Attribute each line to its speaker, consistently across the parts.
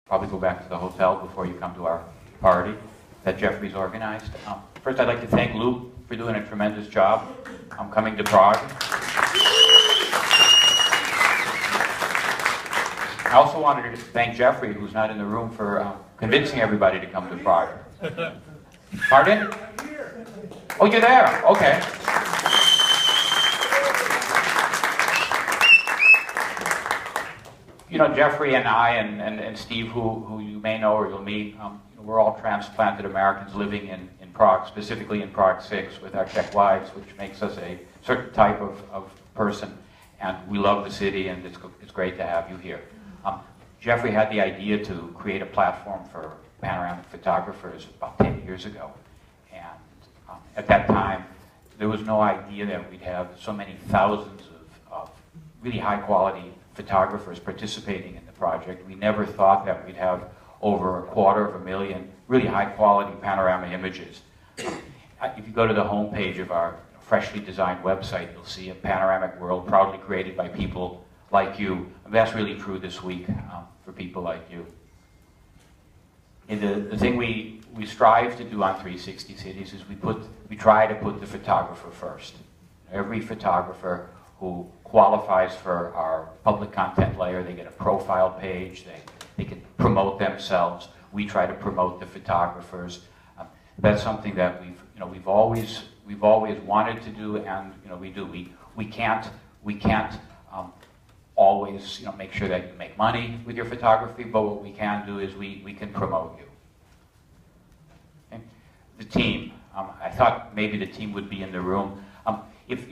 Speaker 1: probably go back to the hotel before you come to our party that Jeffrey's organized. First, I'd like to thank Luke for doing a tremendous job coming to Prague. I also wanted to thank Jeffrey, who's not in the room, for convincing everybody to come to Prague. Pardon? Oh, you're there. Okay. You know, Jeffrey and I and Steve, who you may know or you'll meet, we're all transplanted Americans living in Prague, specifically in Prague 6 with our Czech wives, which makes us a certain type of person. And we love the city, and it's great to have you here. Jeffrey had the idea to create a platform for panoramic photographers about 10 years ago. And at that time, there was no idea that we'd have so many thousands of really high-quality photographers participating in the project. We never thought that we'd have over 250,000 really high-quality panorama images. If you go to the homepage of our freshly designed website, you'll see a panoramic world proudly created by people like you. And that's really true this week for people like you. And the thing we strive to do on 360 Cities is we try to put the photographer first. Every photographer who qualifies for our public content layer, they get a profile page, they can promote themselves. We try to promote the photographers. That's something that we've always wanted to do, and we do. We can't always make sure that you make money with your photography, but what we can do is we can promote you. Okay? The team. I thought maybe the team would be in the room. If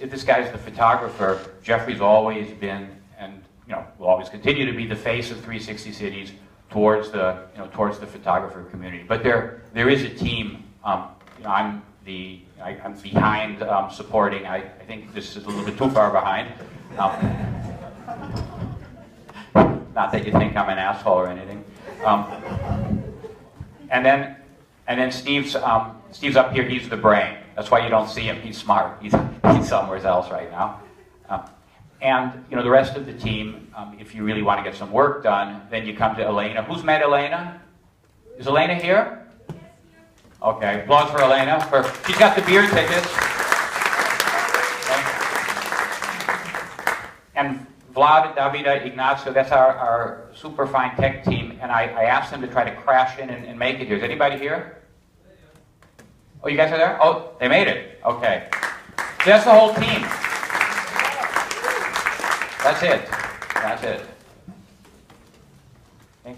Speaker 1: this guy's the photographer, Jeffrey's always been, and will always continue to be, the face of 360 Cities towards the photographer community. But there is a team. I'm behind supporting. I think this is a little bit too far behind. Not that you think I'm an asshole or anything. And then Steve's up here. He's the brain. That's why you don't see him. He's smart. He's somewhere else right now. And the rest of the team, if you really want to get some work done, then you come to Elena. Who's met Elena? Is Elena here? Okay, applause for Elena. She's got the beer tickets. Okay. And Vlad, Davida, Ignacio, that's our super fine tech team, and I asked them to try to crash in and make it here. Is anybody here? Oh, you guys are there? Oh, they made it. Okay. So that's the whole team. That's it. That's it. Okay.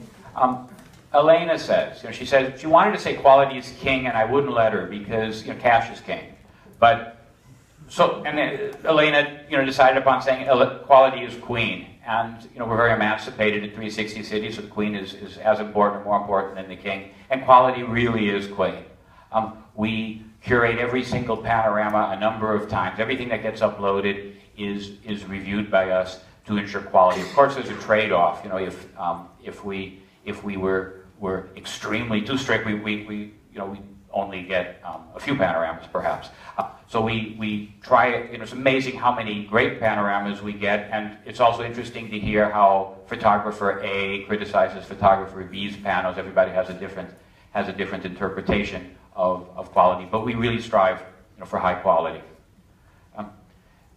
Speaker 1: Elena says, she said she wanted to say quality is king, and I wouldn't let her because cash is king. But and then Elena decided upon saying quality is queen, and we're very emancipated at 360 Cities, so the queen is as important or more important than the king, and quality really is queen. We curate every single panorama a number of times. Everything that gets uploaded is reviewed by us to ensure quality. Of course, there's a trade-off. If we were extremely too strict, we only get a few panoramas, perhaps. So we try. It's amazing how many great panoramas we get, and it's also interesting to hear how photographer A criticizes photographer B's panos. Everybody has a different interpretation of quality, but we really strive for high quality.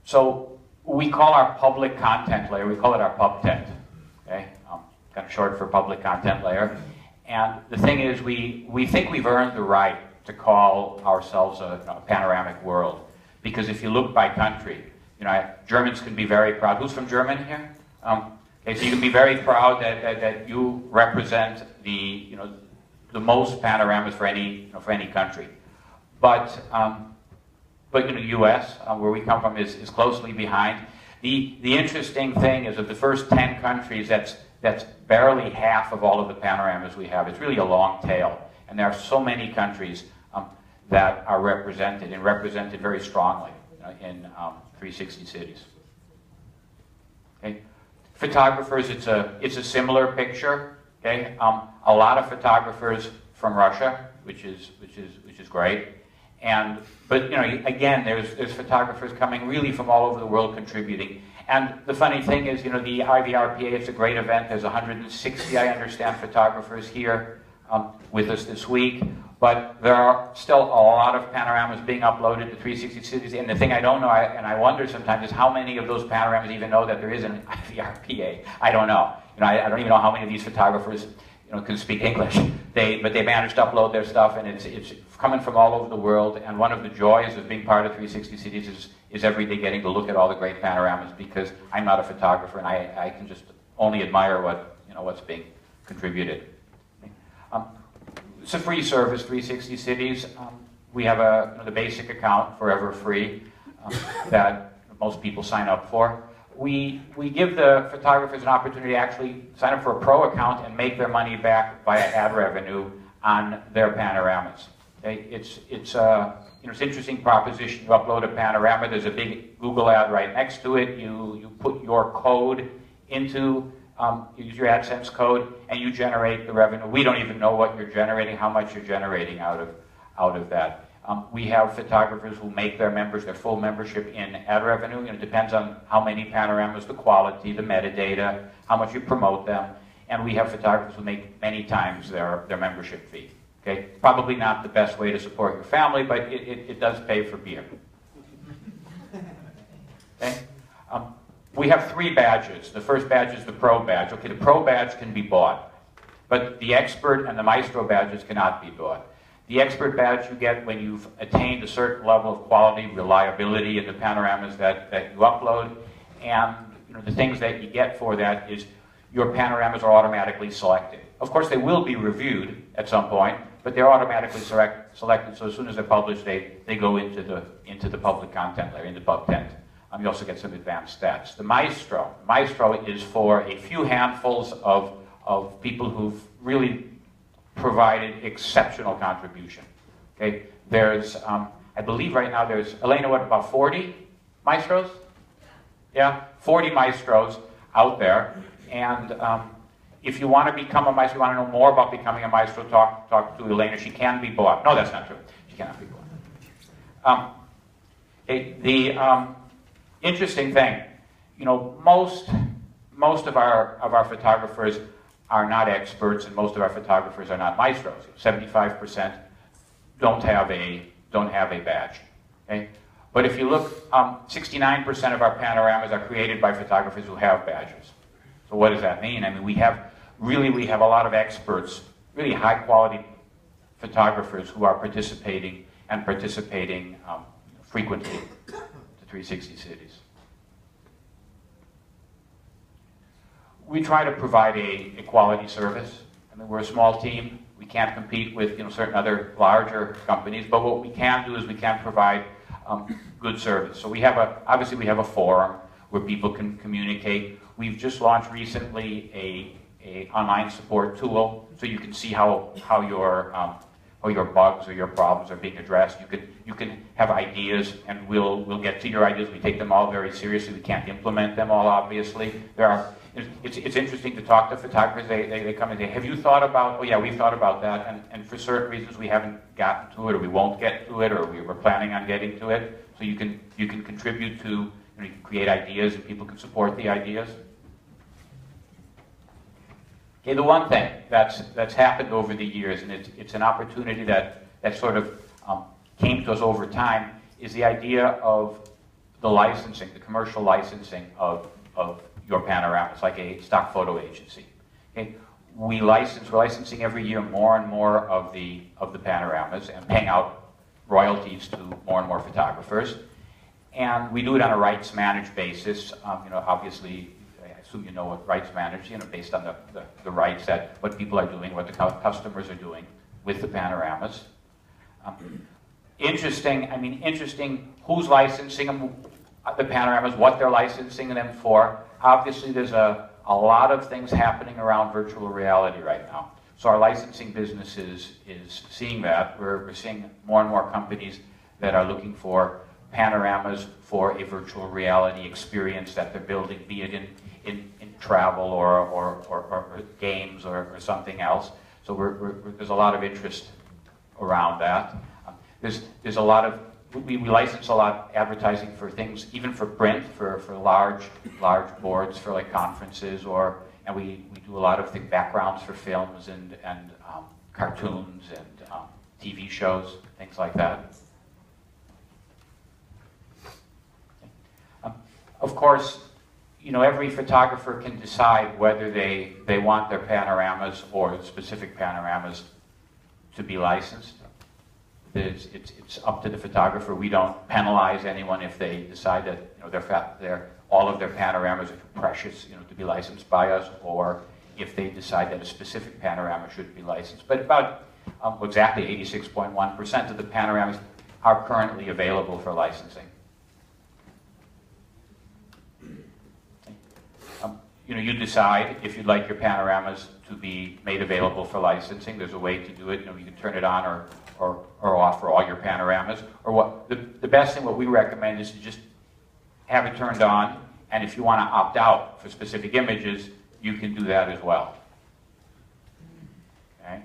Speaker 1: So we call our public content layer, we call it our pub tent, okay? Kind of short for public content layer. And the thing is, we think we've earned the right to call ourselves a panoramic world, because if you look by country, Germans can be very proud. Who's from Germany here? Okay, so you can be very proud that you represent the most panoramas for any country, but U.S. Where we come from is closely behind. The interesting thing is, of the first 10 countries, that's barely half of all of the panoramas we have. It's really a long tail, and there are so many countries that are represented, and represented very strongly in 360 Cities. Okay, photographers, it's a similar picture. Okay, a lot of photographers from Russia, which is great, but again, there's photographers coming really from all over the world contributing, And the funny thing is, you know, the IVRPA is a great event. There's 160, I understand, photographers here with us this week. But there are still a lot of panoramas being uploaded to 360 Cities. And the thing I don't know, and I wonder sometimes, is how many of those panoramas even know that there is an IVRPA. I don't know. You know, I don't even know how many of these photographers, you know, can speak English. But they managed to upload their stuff, and it's coming from all over the world. And one of the joys of being part of 360 Cities is every day getting to look at all the great panoramas, because I'm not a photographer, and I can just only admire what's being contributed. It's a free service, 360 Cities. We have the basic account, Forever Free, that most people sign up for. We give the photographers an opportunity to actually sign up for a pro account and make their money back via ad revenue on their panoramas. Okay? It's an interesting proposition. You upload a panorama, there's a big Google ad right next to it. You put your code into, you use your AdSense code, and you generate the revenue. We don't even know what you're generating, how much you're generating out of that. We have photographers who make their members their full membership in ad revenue. It depends on how many panoramas, the quality, the metadata, how much you promote them. And we have photographers who make many times their membership fee. Okay? Probably not the best way to support your family, but it does pay for beer. Okay? We have 3 badges. The first badge is the Pro badge. Okay, the Pro badge can be bought, but the Expert and the Maestro badges cannot be bought. The Expert badge you get when you've attained a certain level of quality, reliability in the panoramas that you upload, and the things that you get for that is your panoramas are automatically selected. Of course, they will be reviewed at some point, but they're automatically selected, so as soon as they're published, they go into the public content layer, into PubTent. You also get some advanced stats. The Maestro is for a few handfuls of people who've really provided exceptional contribution. Okay, there's, I believe right now there's, Elena, what, about 40 Maestros? Yeah, 40 Maestros out there. And if you want to become a Maestro, you want to know more about becoming a Maestro, talk to Elena. She can be bought. No, that's not true. She cannot be bought. The interesting thing, most of our photographers are not experts, and most of our photographers are not Maestros. 75% don't have a badge. Okay? But if you look, 69% of our panoramas are created by photographers who have badges. So what does that mean? I mean, we have a lot of experts, really high quality photographers who are participating frequently to 360 Cities. We try to provide a quality service. I mean, we're a small team. We can't compete with certain other larger companies, but what we can do is we can provide good service. So obviously we have a forum where people can communicate. We've just launched recently a online support tool, so you can see how your bugs or your problems are being addressed. You can have ideas, and we'll get to your ideas. We take them all very seriously. We can't implement them all, obviously. It's interesting to talk to photographers. They come and say, have you thought about, oh yeah, we've thought about that, and for certain reasons we haven't gotten to it, or we won't get to it, or we were planning on getting to it. So you can contribute to, you can create ideas, and people can support the ideas. Okay, the one thing that's happened over the years, and it's an opportunity that sort of came to us over time, is the idea of the licensing, the commercial licensing of your panoramas, like a stock photo agency. Okay? We're licensing every year more and more of the panoramas and paying out royalties to more and more photographers. And we do it on a rights managed basis. Obviously, I assume you know what rights managed, based on the rights that what people are doing, what the customers are doing with the panoramas. Interesting who's licensing them, the panoramas, what they're licensing them for. Obviously, there's a lot of things happening around virtual reality right now. So our licensing business is seeing that. We're seeing more and more companies that are looking for panoramas for a virtual reality experience that they're building, be it in travel or games or something else. So there's a lot of interest around that. There's a lot of we license a lot of advertising for things, even for print, for large boards, for like conferences, and we do a lot of backgrounds for films and cartoons and TV shows, things like that. Of course, every photographer can decide whether they want their panoramas or specific panoramas to be licensed. It's up to the photographer. We don't penalize anyone if they decide that all of their panoramas are too precious, to be licensed by us, or if they decide that a specific panorama should be licensed. But about exactly 86.1% of the panoramas are currently available for licensing. You decide if you'd like your panoramas to be made available for licensing. There's a way to do it. You can turn it on or off for all your panoramas. Or the best thing, what we recommend is to just have it turned on, and if you want to opt out for specific images, you can do that as well. Okay?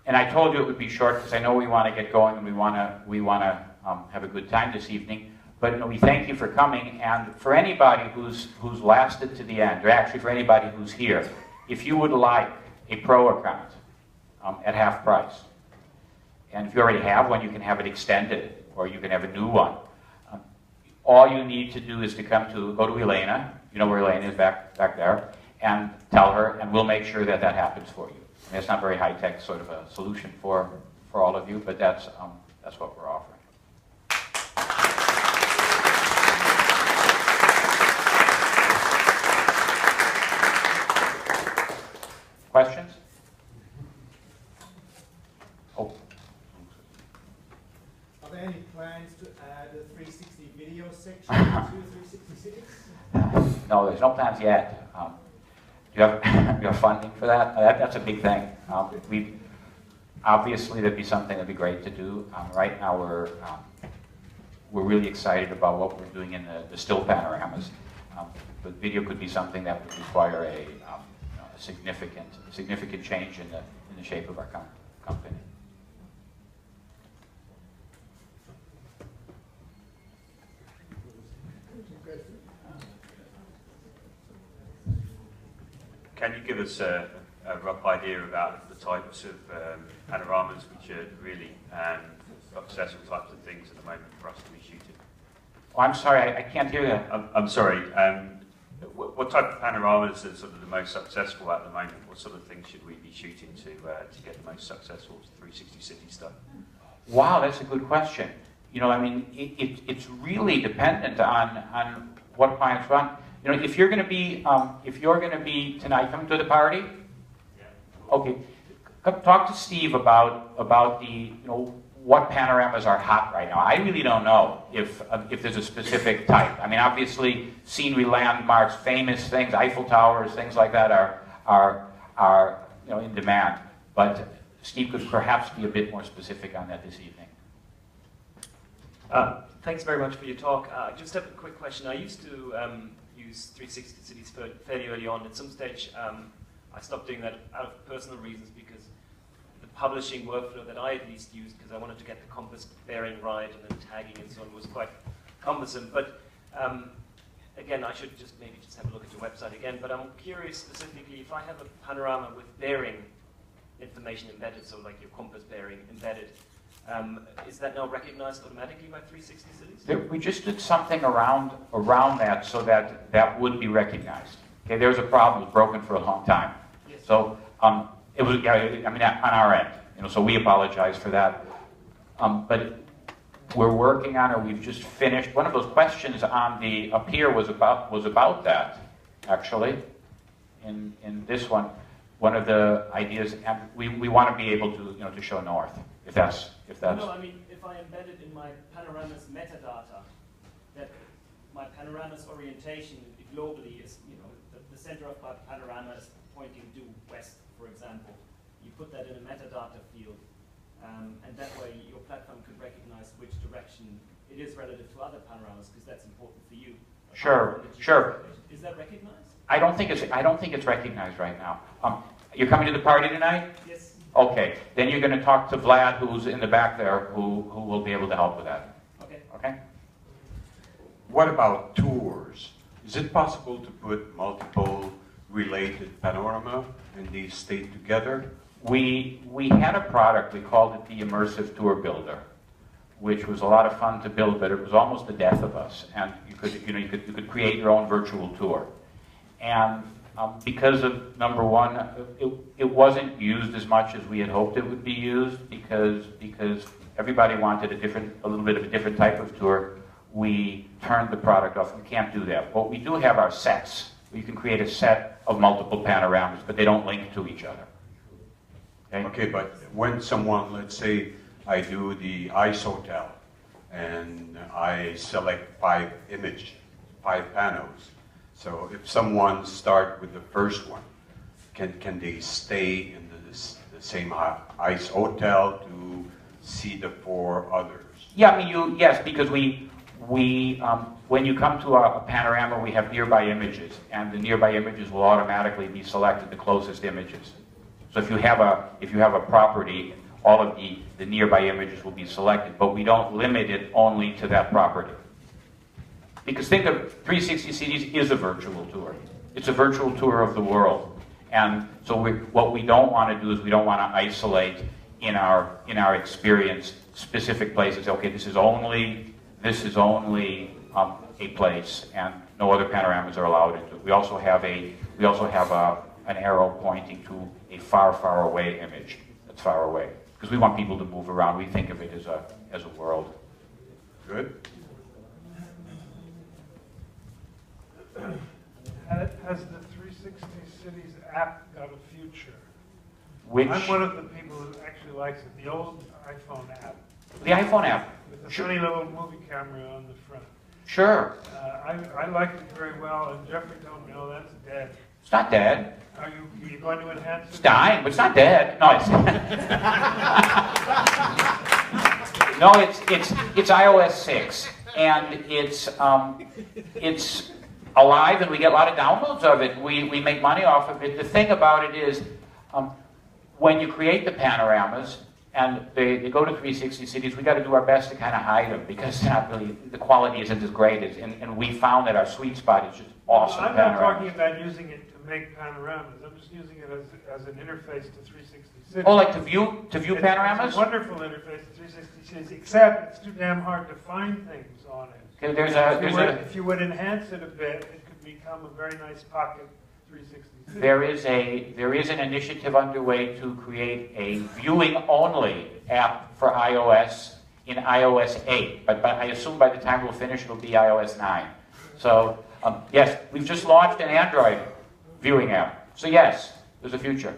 Speaker 1: And I told you it would be short because I know we want to get going and we want to have a good time this evening. But we thank you for coming, and for anybody who's lasted to the end, or actually for anybody who's here, if you would like a pro account at half price, and if you already have one, you can have it extended, or you can have a new one. All you need to do is to go to Elena, you know where Elena is back there, and tell her, and we'll make sure that happens for you. I mean, it's not very high-tech sort of a solution for all of you, but that's what we're offering. Questions? Oh.
Speaker 2: Are there any plans to add a 360 video section to 360 Cities?
Speaker 1: No, there's no plans yet. Do you have funding for that? That's a big thing. Obviously, that'd be something that'd be great to do. Right now, we're really excited about what we're doing in the still panoramas. But video could be something that would require a significant change in the shape of our company.
Speaker 3: Can you give us a rough idea about the types of panoramas which are really successful types of things at the moment for us to be shooting?
Speaker 1: Oh, I'm sorry, I can't hear that.
Speaker 3: I'm sorry. What type of panoramas are sort of the most successful at the moment? What sort of things should we be shooting to get the most successful 360 city stuff?
Speaker 1: Wow, that's a good question. It's really dependent on what clients want. If you're going to be tonight, coming to the party. Yeah. Okay, come talk to Steve about the what panoramas are hot right now. I really don't know if there's a specific type. I mean, obviously, scenery landmarks, famous things, Eiffel Towers, things like that are in demand. But Steve could perhaps be a bit more specific on that this evening.
Speaker 4: Thanks very much for your talk. I just have a quick question. I used to use 360 Cities fairly early on. At some stage, I stopped doing that out of personal reasons because the publishing workflow that I at least used, because I wanted to get the compass bearing right and then tagging and so on, was quite cumbersome. But again, I should maybe have a look at your website again. But I'm curious specifically, if I have a panorama with bearing information embedded, so like your compass bearing embedded, is that now recognized automatically by 360 Cities?
Speaker 1: We just did something around that so that would be recognized. Okay, there was a problem. It was broken for a long time. Yes. So it was, on our end. So we apologize for that. But we're working on, or we've just finished. One of those questions on the up here was about that, actually. In this one, one of the ideas, and we want to be able to to show north, if that's.
Speaker 4: No, I mean, if I embedded in my panoramas metadata that my panoramas orientation globally is, the center of my panorama is pointing due west, for example. You put that in a metadata field, and that way your platform could recognize which direction it is relative to other panoramas, because that's important for you.
Speaker 1: Sure.
Speaker 4: Is that recognized?
Speaker 1: I don't think it's recognized right now. You're coming to the party tonight?
Speaker 4: Yes.
Speaker 1: Okay, then you're going to talk to Vlad, who's in the back there, who will be able to help with that.
Speaker 2: Okay.
Speaker 1: Okay?
Speaker 5: What about tours? Is it possible to put multiple related panorama and these stay together?
Speaker 1: We had a product, we called it the Immersive Tour Builder, which was a lot of fun to build, but it was almost the death of us. And you could create your own virtual tour. And because of, number one, it wasn't used as much as we had hoped it would be used because everybody wanted a little bit of a different type of tour. We turned the product off. We can't do that. What we do have are sets. You can create a set of multiple panoramas, but they don't link to each other.
Speaker 5: Okay, but when someone, let's say, I do the Ice Hotel, and I select 5 panels. So if someone start with the first one, can they stay in the same Ice Hotel to see the 4 others?
Speaker 1: Yeah, I mean, yes, because when you come to a panorama, we have nearby images, and the nearby images will automatically be selected the closest images. So if you have a property, all of the nearby images will be selected, but we don't limit it only to that property. Because think of 360 Cities is a virtual tour. It's a virtual tour of the world. And so what we don't want to do is we don't want to isolate in our experience specific places. Okay, this is only a place, and no other panoramas are allowed into it. We also have an arrow pointing to a far, far away image that's far away. Because we want people to move around. We think of it as a world.
Speaker 5: Good.
Speaker 6: Has the 360 Cities app got a future?
Speaker 1: Which,
Speaker 6: I'm one of the people who actually likes it. The old iPhone app.
Speaker 1: the iPhone app.
Speaker 6: With the
Speaker 1: Sure.
Speaker 6: funny little movie camera on the front.
Speaker 1: Sure.
Speaker 6: I liked it very well, and Jeffrey told me, oh, that's dead.
Speaker 1: It's not dead.
Speaker 6: Are you going to enhance it?
Speaker 1: It's dying, but it's not dead. No, it's no, it's iOS 6, and it's alive, and we get a lot of downloads of it. We make money off of it. The thing about it is, when you create the panoramas and they go to 360 Cities, we got to do our best to kind of hide them because the quality isn't as great as, and we found that our sweet spot is just awesome.
Speaker 6: I'm not talking about using it to make panoramas. I'm just using it as an interface to 360 Cities.
Speaker 1: Oh, like to view panoramas?
Speaker 6: It's a wonderful interface to 360 Cities, except it's too damn hard to find things on it.
Speaker 1: Okay,
Speaker 6: If you would enhance it a bit, it could become a very nice pocket 360 Cities.
Speaker 1: there is an initiative underway to create a viewing-only app for iOS in iOS 8, but I assume by the time we'll finish, it'll be iOS 9. So, yes, we've just launched an Android viewing app. So yes, there's a future.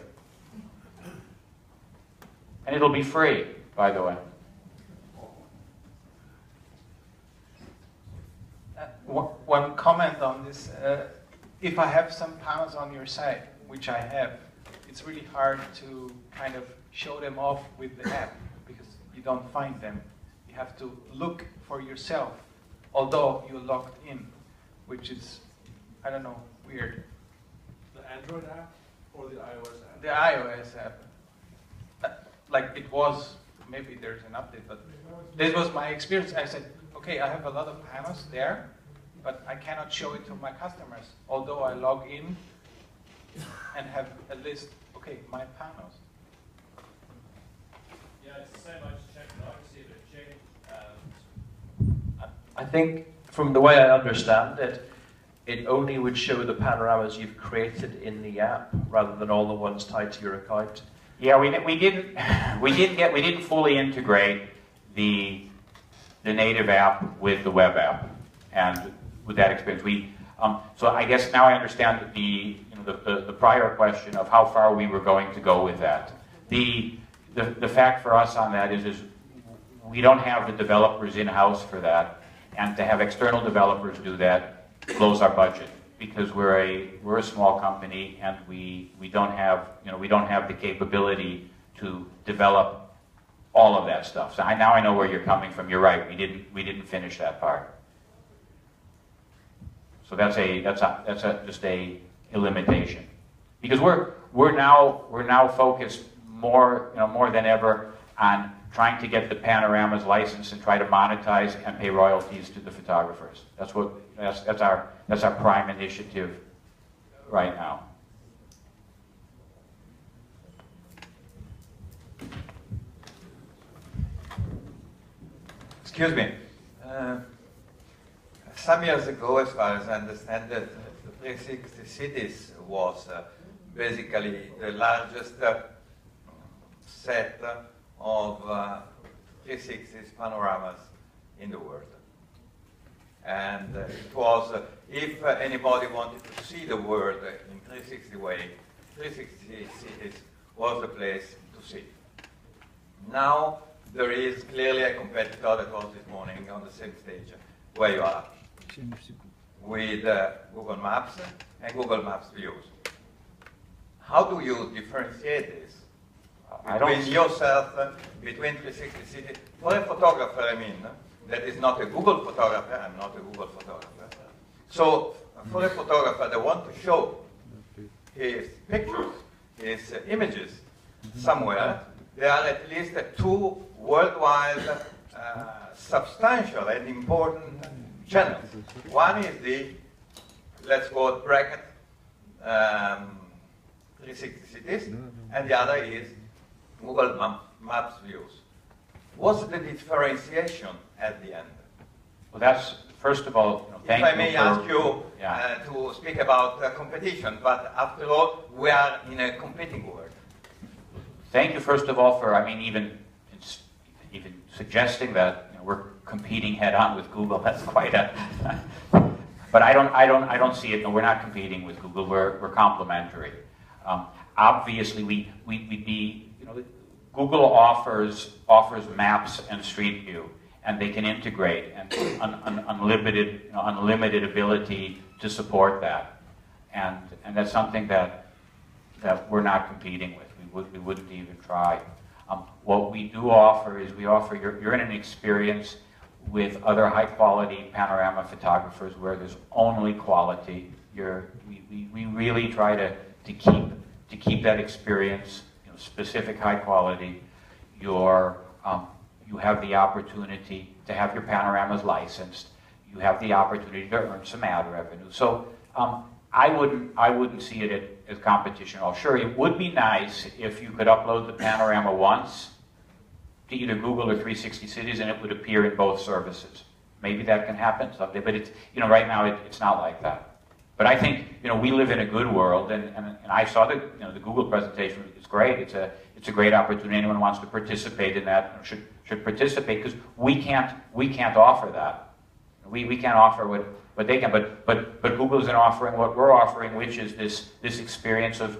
Speaker 1: And it'll be free, by the way.
Speaker 7: One comment on this. If I have some panels on your site, which I have, it's really hard to kind of show them off with the app because you don't find them. You have to look for yourself, although you're logged in, which is, I don't know, weird.
Speaker 2: The Android app or the iOS app?
Speaker 7: The iOS app, like it was, maybe there's an update, but this was my experience. I said, okay, I have a lot of panels there, but I cannot show it to my customers, although I log in and have a list, okay, my panels.
Speaker 8: Yeah, it's the same. I just checked it. I can see a bit of change. I think, from the way I understand it, it only would show the panoramas you've created in the app, rather than all the ones tied to your account.
Speaker 1: Yeah, we didn't fully integrate the native app with the web app, and with that experience, so I guess now I understand the prior question of how far we were going to go with that. The fact for us on that is we don't have the developers in-house for that, and to have external developers do that blows our budget because we're a small company and we don't have the capability to develop all of that stuff. So now I know where you're coming from. You're right. We didn't finish that part. So that's just a limitation because we're now focused more than ever on trying to get the panoramas licensed and try to monetize and pay royalties to the photographers. That's our prime initiative right now.
Speaker 9: Excuse me. Some years ago, as far as I understand it, the 360 Cities was basically the largest set of 360 panoramas in the world. And it was, if anybody wanted to see the world in 360 way, 360 Cities was the place to see. Now, there is clearly a competitor that was this morning on the same stage where you are, with Google Maps and Google Maps Views. How do you differentiate this between yourself, between 360 Cities? For a photographer, I mean, that is not a Google photographer, I'm not a Google photographer. So, for a photographer that wants to show his pictures, his images somewhere, there are at least two worldwide substantial and important channels. One is the, let's call it bracket, 360 Cities, and the other is Google Maps Views. What's the differentiation at the end?
Speaker 1: Well, that's, first of all, thank you.
Speaker 9: If I may ask you to speak about competition, but after all, we are in a competing world.
Speaker 1: Thank you, first of all, for, even suggesting that we're competing head-on with Google. That's quite a... But I don't see it. No, we're not competing with Google. We're complementary. Obviously, we'd be, Google offers Maps and Street View, and they can integrate and unlimited ability to support that, and that's something that we're not competing with. We wouldn't even try. What we do offer is you're in an experience with other high-quality panorama photographers where there's only quality. We really try to keep that experience, specific high quality. You have the opportunity to have your panoramas licensed. You have the opportunity to earn some ad revenue. So I wouldn't see it as competition at all. Sure, it would be nice if you could upload the panorama once to either Google or 360 Cities and it would appear in both services. Maybe that can happen someday, but it's, right now it's not like that. But I think, we live in a good world, and I saw the Google presentation. It's great. It's a great opportunity. Anyone who wants to participate in that should participate, because we can't offer that. We can't offer what they can, but Google isn't offering what we're offering, which is this experience of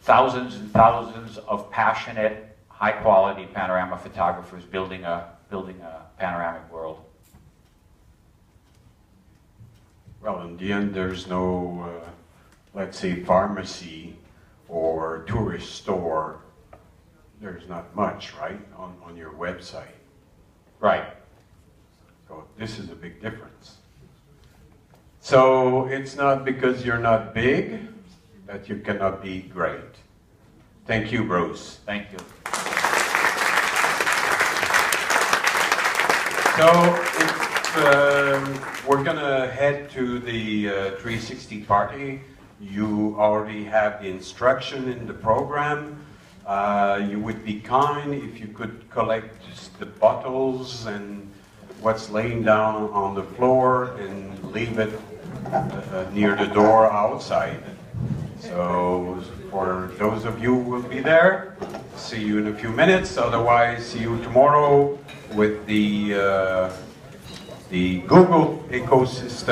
Speaker 1: thousands and thousands of passionate, high-quality panorama photographers building a panoramic world.
Speaker 5: Well, in the end, there's no, let's say, pharmacy or tourist store. There's not much, right, on your website.
Speaker 1: Right.
Speaker 5: So this is a big difference. So it's not because you're not big that you cannot be great. Thank you, Bruce.
Speaker 1: Thank you.
Speaker 5: So we're going to head to the 360 party. You already have the instruction in the program. You would be kind if you could collect just the bottles and what's laying down on the floor and leave it near the door outside. So for those of you who will be there, see you in a few minutes. Otherwise, see you tomorrow with the Google ecosystem.